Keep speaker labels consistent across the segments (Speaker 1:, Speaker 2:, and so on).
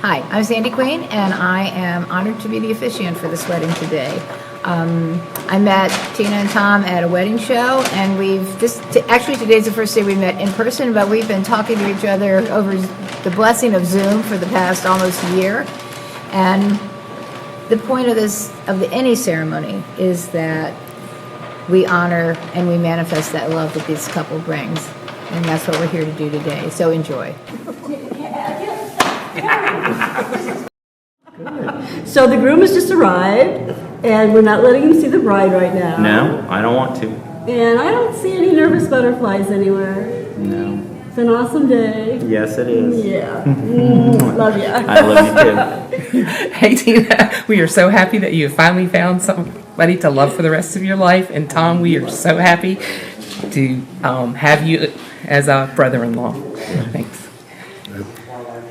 Speaker 1: Hi, I'm Sandy Queen, and I am honored to be the officiant for this wedding today. I met Tina and Tom at a wedding show, and actually today's the first day we met in person, but we've been talking to each other over the blessing of Zoom for the past almost year. And the point of any ceremony is that we honor and we manifest that love that this couple brings, and that's what we're here to do today. So enjoy.
Speaker 2: So the groom has just arrived, and we're not letting him see the bride right now.
Speaker 3: No, I don't want to.
Speaker 2: And I don't see any nervous butterflies anywhere.
Speaker 3: No.
Speaker 2: It's an awesome day.
Speaker 3: Yes, it is.
Speaker 2: Yeah. Love you.
Speaker 3: I love you too.
Speaker 4: Hey Tina, we are so happy that you have finally found somebody to love for the rest of your life. And Tom, we are so happy to have you as a brother-in-law. Thanks.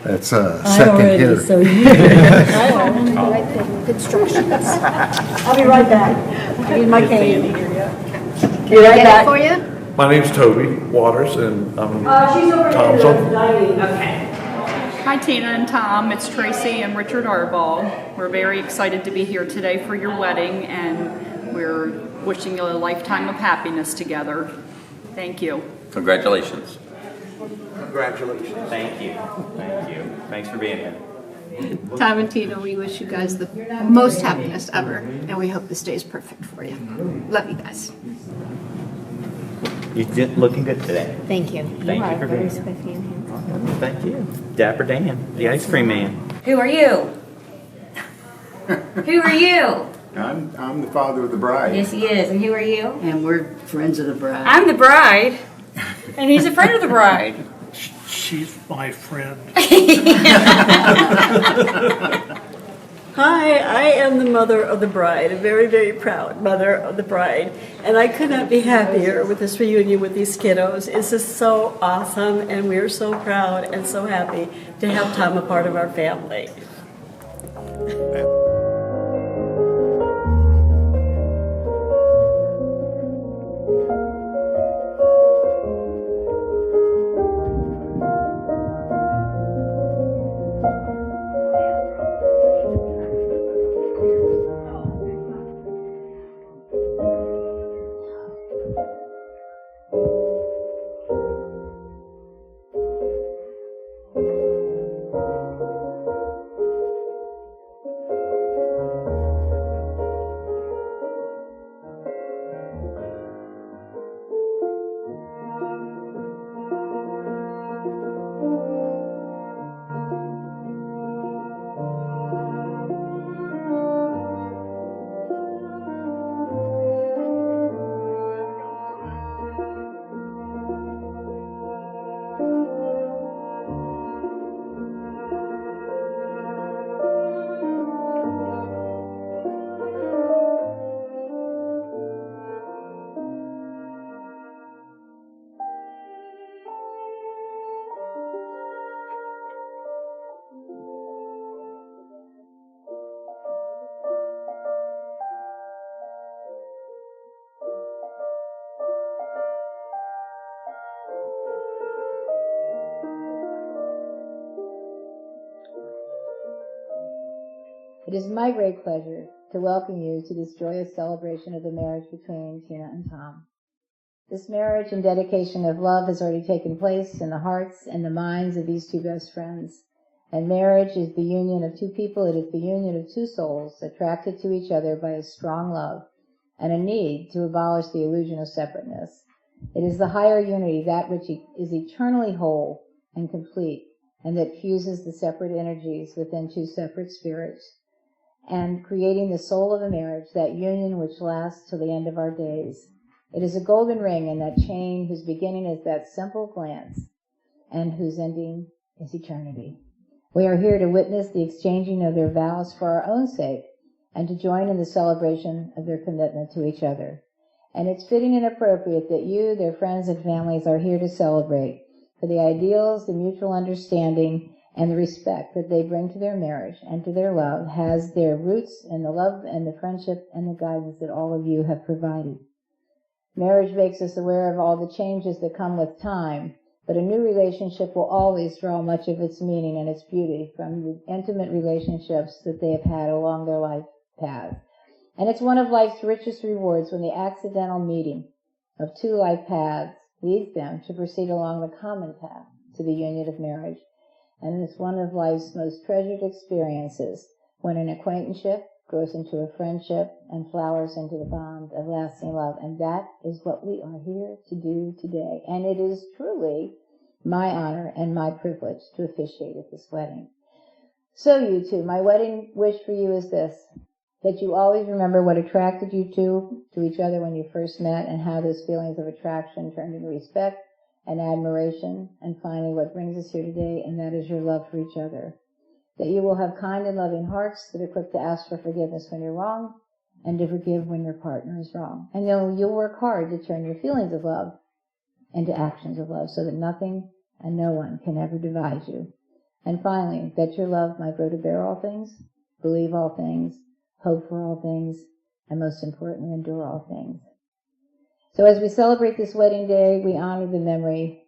Speaker 5: That's a second hitter.
Speaker 2: So you.
Speaker 1: Instructions.
Speaker 2: I'll be right back. I need my cane.
Speaker 1: Can I get it for you?
Speaker 6: My name's Toby Waters, and I'm
Speaker 2: She's over
Speaker 6: Tom's
Speaker 2: here.
Speaker 6: uncle.
Speaker 7: Hi Tina and Tom, it's Tracy and Richard Arball. We're very excited to be here today for your wedding, and we're wishing you a lifetime of happiness together. Thank you.
Speaker 3: Congratulations.
Speaker 6: Congratulations.
Speaker 3: Thank you. Thank you. Thanks for being here.
Speaker 8: Tom and Tina, we wish you guys the most happiness ever, and we hope this day is perfect for you. Love you guys.
Speaker 3: You're looking good today.
Speaker 1: Thank you.
Speaker 3: Thank you for being here. Thank you. Dapper Dan, the ice cream man.
Speaker 9: Who are you? Who are you?
Speaker 5: I'm the father of the bride.
Speaker 9: Yes, he is. And who are you?
Speaker 8: And we're friends of the bride.
Speaker 9: I'm the bride, and he's a friend of the bride.
Speaker 6: She's my friend.
Speaker 2: Hi, I am the mother of the bride, a very, very proud mother of the bride. And I could not be happier with this reunion with these kiddos. It's just so awesome, and we're so proud and so happy to have Tom a part of our family.
Speaker 1: It is my great pleasure to welcome you to this joyous celebration of the marriage between Tina and Tom. This marriage and dedication of love has already taken place in the hearts and the minds of these two best friends. And marriage is the union of two people. It is the union of two souls attracted to each other by a strong love and a need to abolish the illusion of separateness. It is the higher unity, that which is eternally whole and complete, and that fuses the separate energies within two separate spirits, and creating the soul of a marriage, that union which lasts till the end of our days. It is a golden ring in that chain whose beginning is that simple glance and whose ending is eternity. We are here to witness the exchanging of their vows for our own sake and to join in the celebration of their commitment to each other. And it's fitting and appropriate that you, their friends and families, are here to celebrate for the ideals, the mutual understanding, and the respect that they bring to their marriage and to their love has their roots in the love and the friendship and the guidance that all of you have provided. Marriage makes us aware of all the changes that come with time, But a new relationship will always draw much of its meaning and its beauty from the intimate relationships that they have had along their life paths. And it's one of life's richest rewards when the accidental meeting of two life paths leads them to proceed along the common path to the union of marriage. And it's one of life's most treasured experiences when an acquaintanceship grows into a friendship and flowers into the bond of lasting love. And that is what we are here to do today. And it is truly my honor and my privilege to officiate at this wedding. So you two, my wedding wish for you is this, that you always remember what attracted you to each other when you first met, and how those feelings of attraction turned into respect and admiration, and finally what brings us here today, and that is your love for each other. That you will have kind and loving hearts that are quick to ask for forgiveness when you're wrong, and to forgive when your partner is wrong. And you'll work hard to turn your feelings of love into actions of love, so that nothing and no one can ever divide you. And finally, that your love might grow to bear all things, believe all things, hope for all things, and most importantly, endure all things. So as we celebrate this wedding day, we honor the memory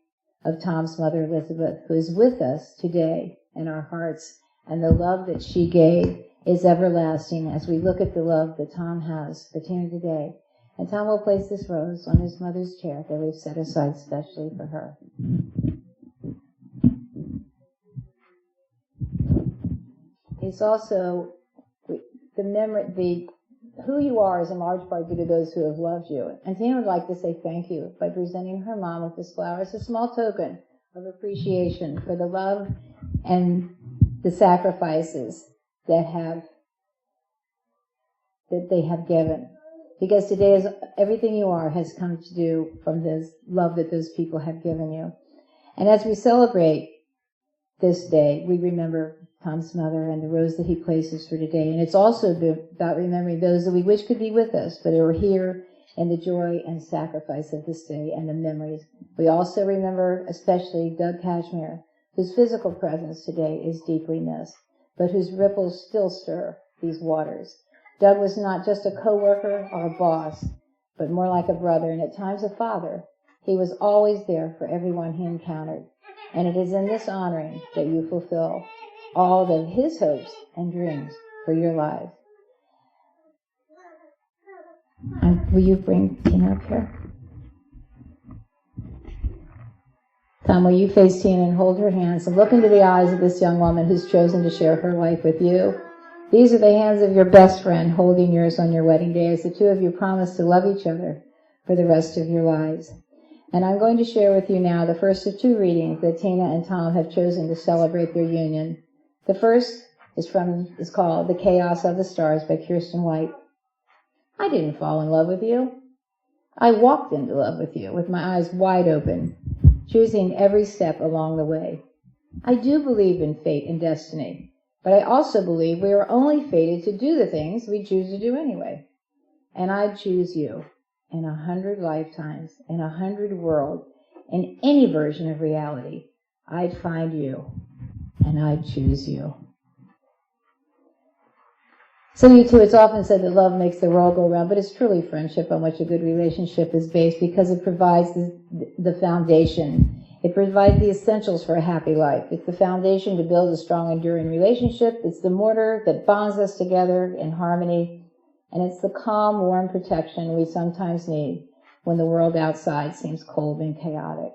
Speaker 1: of Tom's mother, Elizabeth, who is with us today in our hearts, and the love that she gave is everlasting as we look at the love that Tom has for Tina today. And Tom will place this rose on his mother's chair that we've set aside specially for her. It's also who you are is in large part due to those who have loved you. And Tina would like to say thank you by presenting her mom with this flower as a small token of appreciation for the love and the sacrifices that they have given. Because today is everything you are has come to do from this love that those people have given you. And as we celebrate this day, we remember Tom's mother and the rose that he places for today. And it's also about remembering those that we wish could be with us, but are here in the joy and sacrifice of this day and the memories. We also remember especially Doug Cashmere, whose physical presence today is deeply missed, but whose ripples still stir these waters. Doug was not just a co-worker or a boss, but more like a brother and at times a father. He was always there for everyone he encountered. And it is in this honoring that you fulfill all of his hopes and dreams for your lives. And will you bring Tina up here? Tom, will you face Tina and hold her hands and look into the eyes of this young woman who's chosen to share her life with you? These are the hands of your best friend holding yours on your wedding day as the two of you promise to love each other for the rest of your lives. And I'm going to share with you now the first of two readings that Tina and Tom have chosen to celebrate their union. The first is called The Chaos of the Stars by Kirsten White. I didn't fall in love with you. I walked into love with you with my eyes wide open, choosing every step along the way. I do believe in fate and destiny, but I also believe we are only fated to do the things we choose to do anyway. And I choose you. In 100 lifetimes, in 100 worlds, in any version of reality, I'd find you, and I'd choose you. So you two, it's often said that love makes the world go round, but it's truly friendship on which a good relationship is based, because it provides the foundation. It provides the essentials for a happy life. It's the foundation to build a strong, enduring relationship. It's the mortar that bonds us together in harmony. And it's the calm, warm protection we sometimes need when the world outside seems cold and chaotic.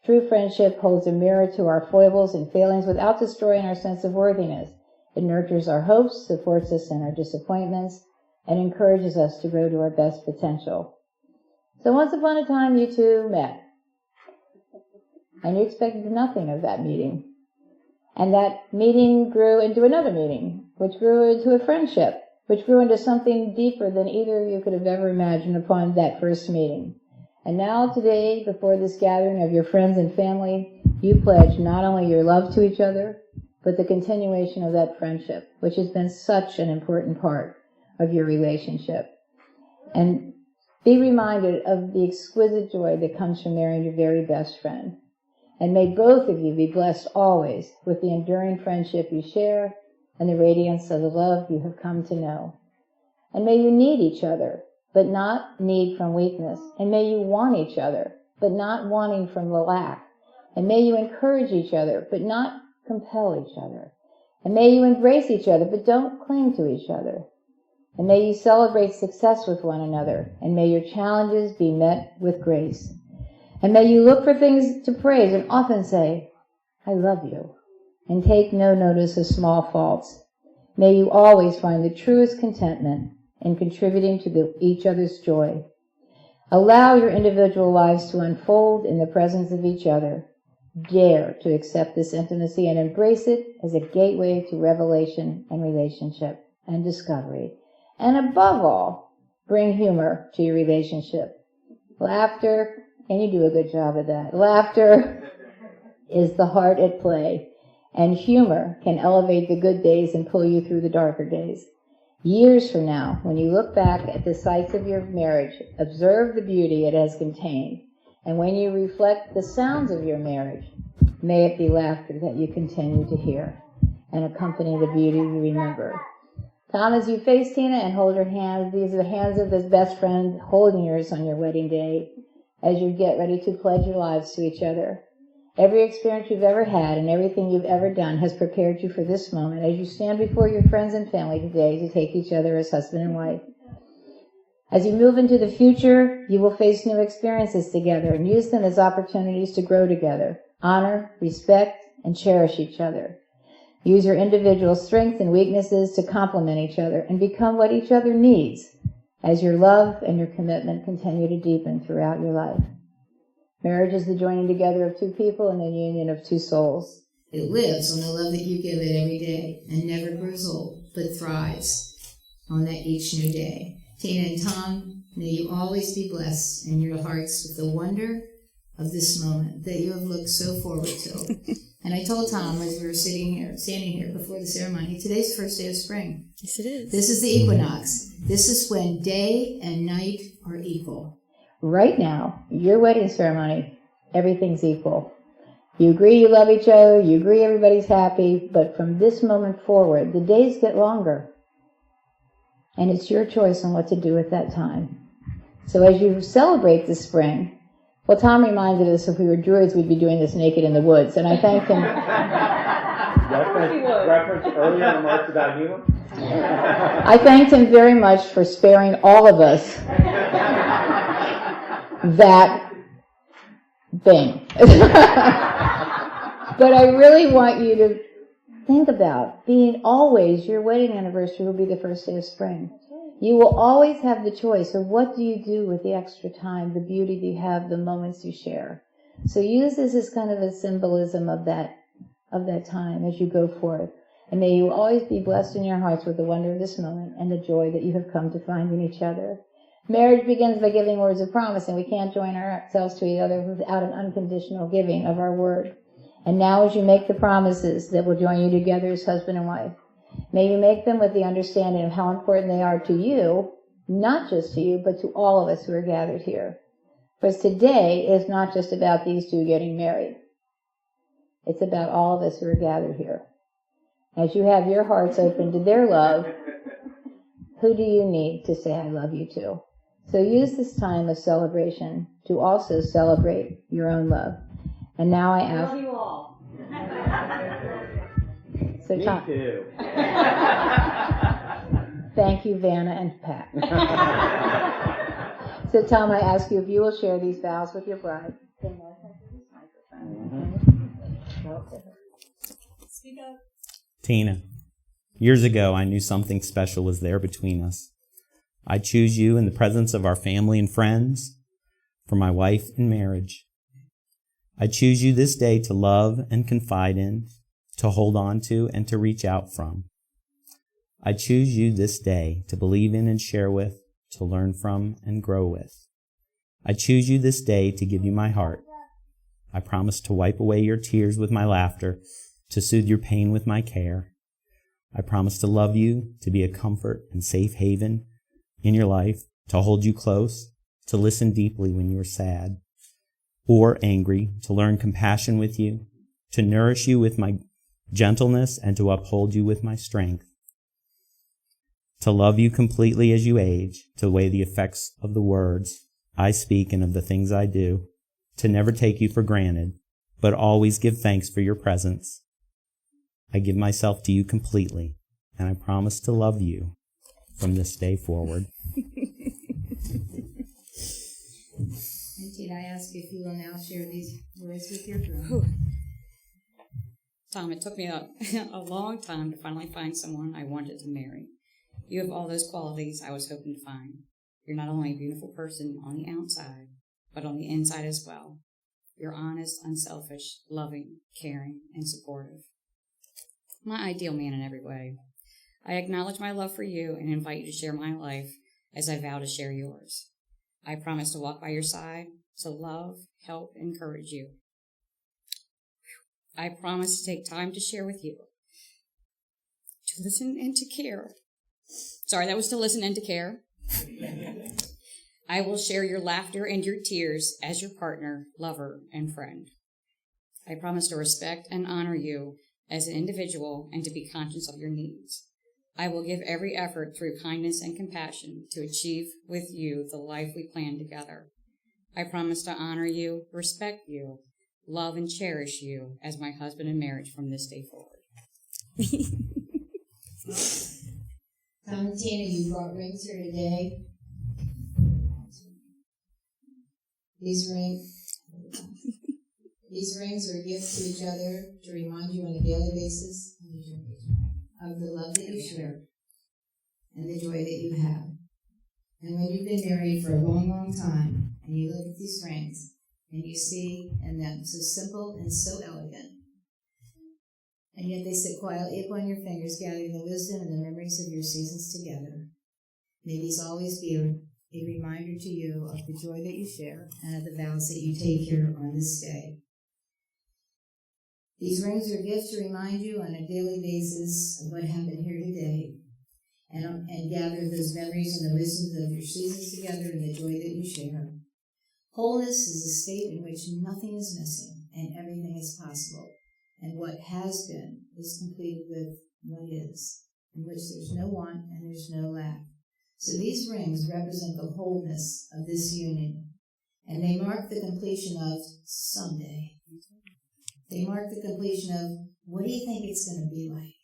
Speaker 1: True friendship holds a mirror to our foibles and failings without destroying our sense of worthiness. It nurtures our hopes, supports us in our disappointments, and encourages us to grow to our best potential. So once upon a time, you two met. And you expected nothing of that meeting. And that meeting grew into another meeting, which grew into a friendship, which grew into something deeper than either of you could have ever imagined upon that first meeting. And now today, before this gathering of your friends and family, you pledge not only your love to each other, but the continuation of that friendship, which has been such an important part of your relationship. And be reminded of the exquisite joy that comes from marrying your very best friend. And may both of you be blessed always with the enduring friendship you share and the radiance of the love you have come to know. And may you need each other, but not need from weakness. And may you want each other, but not wanting from the lack. And may you encourage each other, but not compel each other. And may you embrace each other, but don't cling to each other. And may you celebrate success with one another. And may your challenges be met with grace. And may you look for things to praise and often say, I love you. And take no notice of small faults. May you always find the truest contentment in contributing to each other's joy. Allow your individual lives to unfold in the presence of each other. Dare to accept this intimacy and embrace it as a gateway to revelation and relationship and discovery. And above all, bring humor to your relationship. Laughter, and you do a good job of that. Laughter is the heart at play, and humor can elevate the good days and pull you through the darker days. Years from now, when you look back at the sights of your marriage, observe the beauty it has contained. And when you reflect the sounds of your marriage, may it be laughter that you continue to hear and accompany the beauty you remember. Tom, as you face Tina and hold her hand, these are the hands of this best friend holding yours on your wedding day as you get ready to pledge your lives to each other. Every experience you've ever had and everything you've ever done has prepared you for this moment as you stand before your friends and family today to take each other as husband and wife. As you move into the future, you will face new experiences together and use them as opportunities to grow together, honor, respect, and cherish each other. Use your individual strengths and weaknesses to complement each other and become what each other needs as your love and your commitment continue to deepen throughout your life. Marriage is the joining together of two people and the union of two souls. It lives on the love that you give it every day and never grows old, but thrives on that each new day. Tina and Tom, may you always be blessed in your hearts with the wonder of this moment that you have looked so forward to. And I told Tom as we were standing here before the ceremony, today's the first day of spring.
Speaker 2: Yes, it is.
Speaker 1: This is the equinox. This is when day and night are equal. Right now, your wedding ceremony, everything's equal. You agree you love each other, you agree everybody's happy, but from this moment forward, the days get longer. And it's your choice on what to do at that time. So as you celebrate the spring, well, Tom reminded us if we were druids, we'd be doing this naked in the woods, and I thanked him.
Speaker 3: Reference earlier remarks about humor?
Speaker 1: I thanked him very much for sparing all of us that thing. But I really want you to think about being always, your wedding anniversary will be the first day of spring. You will always have the choice of what do you do with the extra time, the beauty that you have, the moments you share. So use this as kind of a symbolism of that time as you go forth. And may you always be blessed in your hearts with the wonder of this moment and the joy that you have come to find in each other. Marriage begins by giving words of promise, and we can't join ourselves to each other without an unconditional giving of our word. And now as you make the promises that will join you together as husband and wife, may you make them with the understanding of how important they are to you, not just to you, but to all of us who are gathered here. Because today is not just about these two getting married. It's about all of us who are gathered here. As you have your hearts open to their love, who do you need to say I love you to? So use this time of celebration to also celebrate your own love. And now I ask...
Speaker 9: I love you all.
Speaker 1: So
Speaker 3: Me
Speaker 1: Tom,
Speaker 3: too.
Speaker 1: thank you, Vanna and Pat. So Tom, I ask you if you will share these vows with your bride.
Speaker 2: Speak up.
Speaker 10: Tina, years ago I knew something special was there between us. I choose you in the presence of our family and friends for my wife in marriage. I choose you this day to love and confide in, to hold on to, and to reach out from. I choose you this day to believe in and share with, to learn from and grow with. I choose you this day to give you my heart. I promise to wipe away your tears with my laughter, to soothe your pain with my care. I promise to love you, to be a comfort and safe haven in your life, to hold you close, to listen deeply when you are sad or angry, to learn compassion with you, to nourish you with my gentleness and to uphold you with my strength, to love you completely as you age, to weigh the effects of the words I speak and of the things I do, to never take you for granted, but always give thanks for your presence. I give myself to you completely, and I promise to love you from this day forward.
Speaker 1: And Tina, I ask if you will now share these words with your group.
Speaker 11: Tom, it took me a long time to finally find someone I wanted to marry. You have all those qualities I was hoping to find. You're not only a beautiful person on the outside, but on the inside as well. You're honest, unselfish, loving, caring, and supportive. My ideal man in every way. I acknowledge my love for you and invite you to share my life as I vow to share yours. I promise to walk by your side, to love, help, and encourage you. I promise to take time to share with you, to listen and to care. Sorry, that was to listen and to care. I will share your laughter and your tears as your partner, lover, and friend. I promise to respect and honor you as an individual and to be conscious of your needs. I will give every effort through kindness and compassion to achieve with you the life we plan together. I promise to honor you, respect you, love and cherish you as my husband in marriage from this day forward.
Speaker 1: Tom and Tina, you brought rings here today. These rings are a gift to each other to remind you on a daily basis of the love that you share and the joy that you have. And when you've been married for a long, long time, and you look at these rings, and you see in them so simple and so elegant, and yet they sit quietly upon your fingers, gathering the wisdom and the memories of your seasons together. May these always be a reminder to you of the joy that you share and of the vows that you take here on this day. These rings are a gift to remind you on a daily basis of what happened here today, and gather those memories and the wisdom of your seasons together and the joy that you share. Wholeness is a state in which nothing is missing and everything is possible, and what has been is completed with what is, in which there's no want and there's no lack. So these rings represent the wholeness of this union, and they mark the completion of someday. They mark the completion of, what do you think it's going to be like?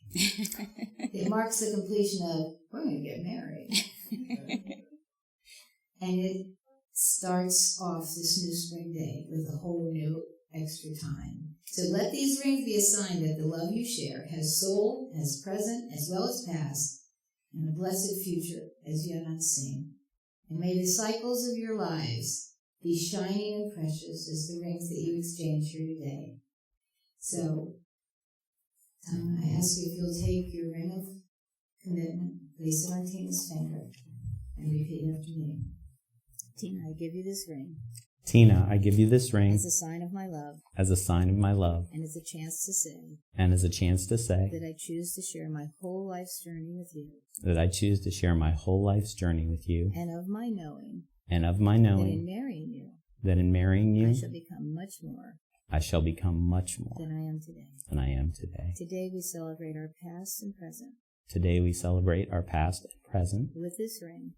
Speaker 1: It marks the completion of, we're going to get married. And it starts off this new spring day with a whole new extra time. So let these rings be a sign that the love you share has soul, has present, as well as past, and a blessed future as yet unseen. And may the cycles of your lives be shining and precious as the rings that you exchange here today. So, Tom, I ask you if you'll take your ring of commitment, place it on Tina's finger, and repeat after me. Tina, I give you this ring.
Speaker 10: Tina, I give you this ring
Speaker 1: As a sign of my love.
Speaker 10: as a sign of my love
Speaker 1: And as a chance to say.
Speaker 10: and as a chance to say
Speaker 1: That I choose to share my whole life's journey with you.
Speaker 10: that I choose to share my whole life's journey with you
Speaker 1: And of my knowing.
Speaker 10: and of my
Speaker 1: That in
Speaker 10: knowing
Speaker 1: marrying you.
Speaker 10: that in marrying you
Speaker 1: I shall become much more.
Speaker 10: I shall become much more
Speaker 1: Than I am today.
Speaker 10: than I am today.
Speaker 1: Today we celebrate our past and present.
Speaker 10: Today we celebrate our past and present.
Speaker 1: With this ring.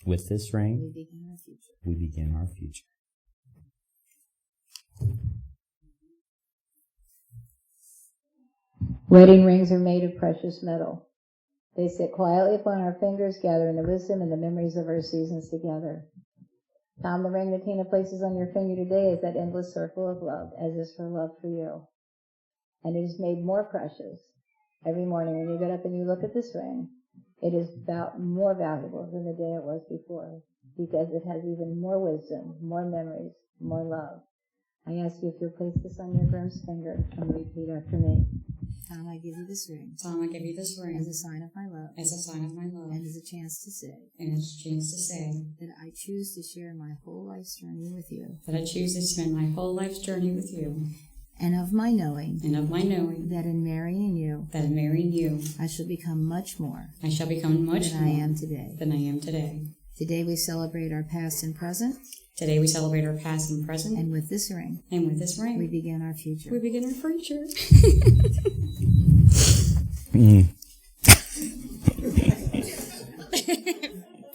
Speaker 10: With this ring,
Speaker 1: We begin our future.
Speaker 10: we begin our future.
Speaker 1: Wedding rings are made of precious metal. They sit quietly upon our fingers, gathering the wisdom and the memories of our seasons together. Tom, the ring that Tina places on your finger today is that endless circle of love, as is her love for you. And it is made more precious every morning when you get up and you look at this ring. It is more valuable than the day it was before, because it has even more wisdom, more memories, more love. I ask you if you'll place this on your groom's finger and repeat after me. Tom, I give you this ring.
Speaker 11: Tom, I give you this ring
Speaker 1: As a sign of my love.
Speaker 11: as a sign of my love
Speaker 1: And as a chance to say.
Speaker 11: and as a chance to say
Speaker 1: That I choose to share my whole life's journey with you.
Speaker 11: that I choose to spend my whole life's journey with you
Speaker 1: And of my knowing.
Speaker 11: and of my knowing
Speaker 1: That in marrying you.
Speaker 11: that in marrying you
Speaker 1: I shall become much more.
Speaker 11: I shall become much
Speaker 1: than
Speaker 11: more
Speaker 1: I am today.
Speaker 11: than I am today.
Speaker 1: Today we celebrate our past and present.
Speaker 11: Today we celebrate our past and present.
Speaker 1: And with this ring.
Speaker 11: And with this ring.
Speaker 1: We begin our future.
Speaker 11: We begin our future.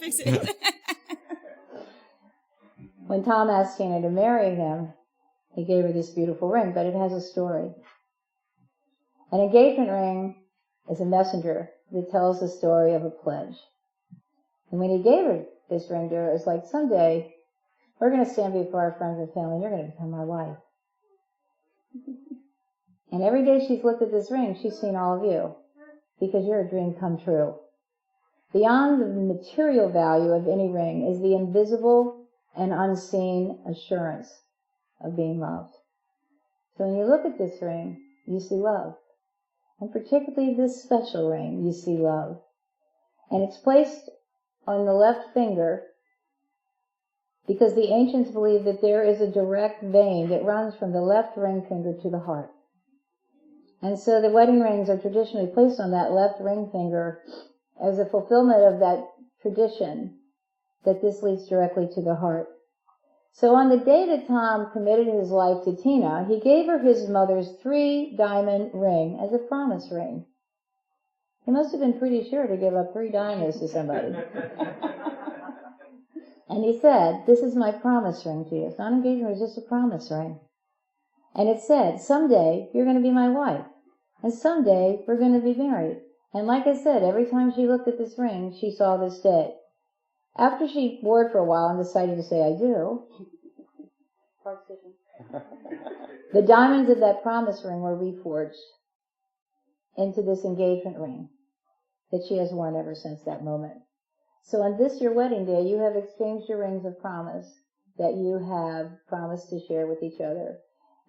Speaker 11: Fix it.
Speaker 1: When Tom asked Tina to marry him, He gave her this beautiful ring, but it has a story. An engagement ring is a messenger that tells the story of a pledge. And when he gave her this ring to her, it was like, someday we're going to stand before our friends and family and you're going to become my wife. And every day she's looked at this ring, she's seen all of you, because you're a dream come true. Beyond the material value of any ring is the invisible and unseen assurance of being loved. So when you look at this ring, you see love. And particularly this special ring, you see love. And it's placed on the left finger because the ancients believed that there is a direct vein that runs from the left ring finger to the heart. And so the wedding rings are traditionally placed on that left ring finger as a fulfillment of that tradition that this leads directly to the heart. So on the day that Tom committed his life to Tina, he gave her his mother's 3-diamond ring as a promise ring. He must have been pretty sure to give up 3 diamonds to somebody. And he said, this is my promise ring to you. It's not an engagement, it's just a promise ring. And it said, someday you're going to be my wife. And someday we're going to be married. And like I said, every time she looked at this ring, she saw this day. After she wore it for a while and decided to say, I do, the diamonds of that promise ring were reforged into this engagement ring that she has worn ever since that moment. So on this, your wedding day, you have exchanged your rings of promise that you have promised to share with each other.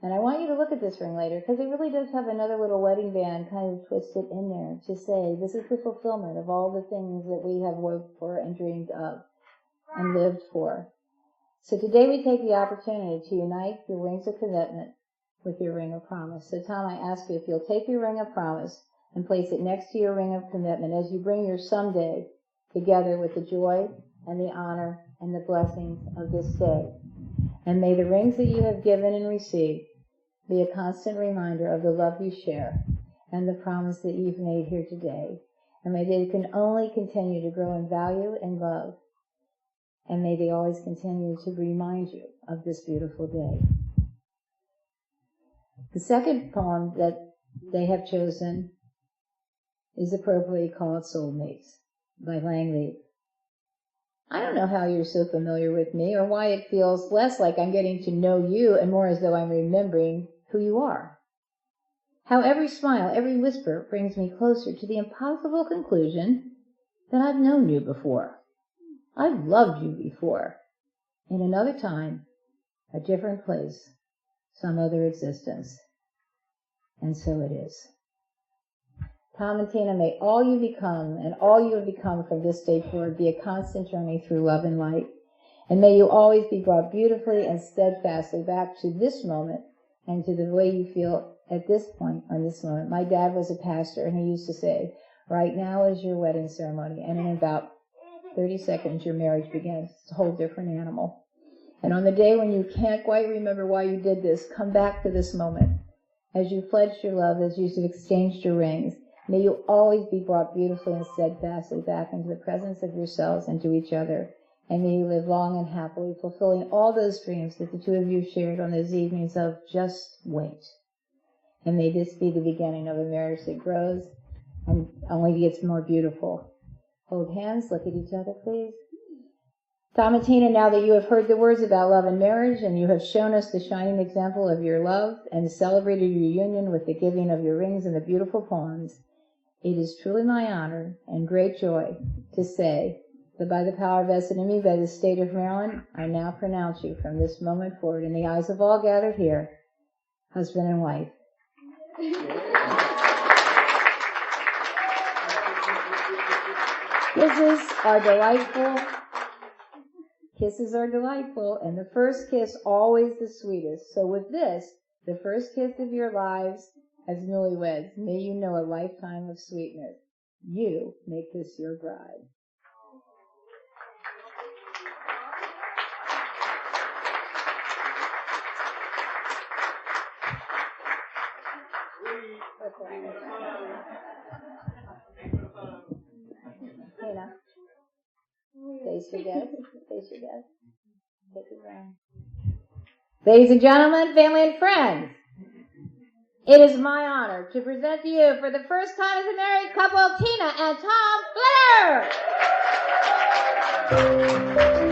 Speaker 1: And I want you to look at this ring later, because it really does have another little wedding band kind of twisted in there to say, this is the fulfillment of all the things that we have worked for and dreamed of and lived for. So today we take the opportunity to unite your rings of commitment with your ring of promise. So Tom, I ask you if you'll take your ring of promise and place it next to your ring of commitment as you bring your someday together with the joy and the honor and the blessings of this day. And may the rings that you have given and received be a constant reminder of the love you share and the promise that you've made here today. And may they can only continue to grow in value and love. And may they always continue to remind you of this beautiful day. The second poem that they have chosen is appropriately called Soulmates by Langleaf. I don't know how you're so familiar with me or why it feels less like I'm getting to know you and more as though I'm remembering who you are. How every smile, every whisper brings me closer to the impossible conclusion that I've known you before. I've loved you before. In another time, a different place, some other existence. And so it is. Tom and Tina, may all you become and all you have become from this day forward be a constant journey through love and light. And may you always be brought beautifully and steadfastly back to this moment and to the way you feel at this point on this moment. My dad was a pastor, and he used to say, right now is your wedding ceremony, and in about 30 seconds your marriage begins. It's a whole different animal. And on the day when you can't quite remember why you did this, come back to this moment. As you pledged your love, as you exchanged your rings, may you always be brought beautifully and steadfastly back into the presence of yourselves and to each other. And may you live long and happily, fulfilling all those dreams that the two of you shared on those evenings of just wait. And may this be the beginning of a marriage that grows and only gets more beautiful. Hold hands, look at each other, please. Tom and Tina, now that you have heard the words about love and marriage, and you have shown us the shining example of your love and celebrated your union with the giving of your rings and the beautiful poems, it is truly my honor and great joy to say that by the power vested in me by the state of Maryland, I now pronounce you from this moment forward in the eyes of all gathered here, husband and wife. Kisses are delightful, and the first kiss always the sweetest. So with this, the first kiss of your lives as newlyweds, may you know a lifetime of sweetness. You make this your bride. Tina, face your guest. Face your guest. Take it around. Ladies and gentlemen, family and friends, it is my honor to present to you for the first time as a married couple, Tina and Tom Flair.